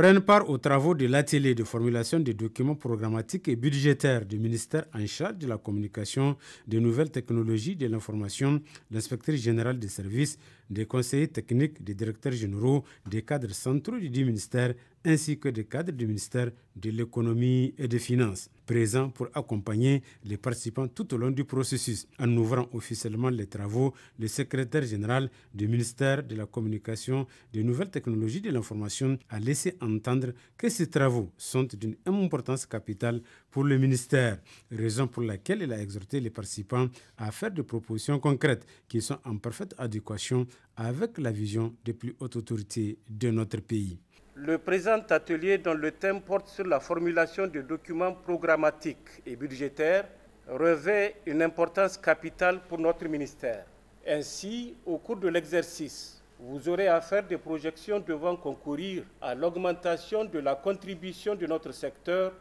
prennent part aux travaux de l'atelier de formulation des documents programmatiques et budgétaires du ministère en charge de la communication, des nouvelles technologies, de l'information, l'inspecteur général des services, des conseillers techniques, des directeurs généraux, des cadres centraux du ministère, ainsi que des cadres du ministère de l'économie et des finances, présents pour accompagner les participants tout au long du processus. En ouvrant officiellement les travaux, le secrétaire général du ministère de la communication, des nouvelles technologies de l'information a laissé entendre que ces travaux sont d'une importance capitale pour le ministère, raison pour laquelle il a exhorté les participants à faire des propositions concrètes qui sont en parfaite adéquation avec la vision des plus hautes autorités de notre pays. Le présent atelier, dont le thème porte sur la formulation de documents programmatiques et budgétaires, revêt une importance capitale pour notre ministère. Ainsi, au cours de l'exercice, vous aurez à faire des projections devant concourir à l'augmentation de la contribution de notre secteur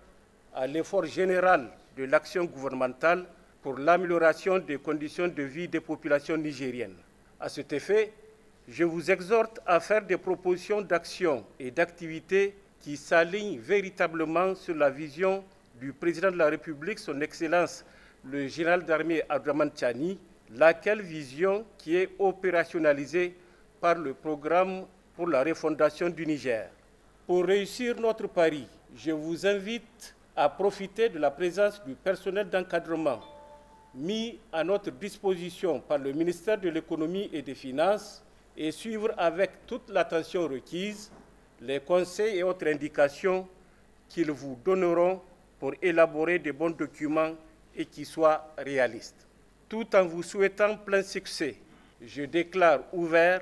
à l'effort général de l'action gouvernementale pour l'amélioration des conditions de vie des populations nigériennes. À cet effet, je vous exhorte à faire des propositions d'action et d'activités qui s'alignent véritablement sur la vision du président de la République, son Excellence le général d'armée Abdraman Tchani, laquelle vision qui est opérationnalisée par le programme pour la refondation du Niger. Pour réussir notre pari, je vous invite à profiter de la présence du personnel d'encadrement mis à notre disposition par le ministère de l'Économie et des Finances et suivre avec toute l'attention requise les conseils et autres indications qu'ils vous donneront pour élaborer de bons documents et qui soient réalistes. Tout en vous souhaitant plein succès, je déclare ouverts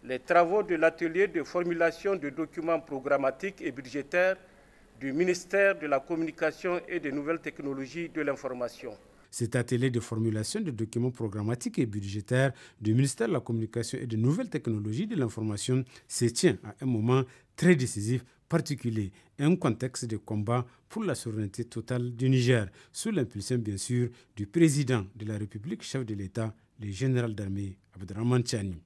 les travaux de l'atelier de formulation de documents programmatiques et budgétaires du ministère de la Communication et des Nouvelles Technologies de l'Information. Cet atelier de formulation de documents programmatiques et budgétaires du ministère de la Communication et des Nouvelles Technologies de l'Information se tient à un moment très décisif, particulier et un contexte de combat pour la souveraineté totale du Niger, sous l'impulsion bien sûr du président de la République, chef de l'État, le général d'armée Abdraman Tchani.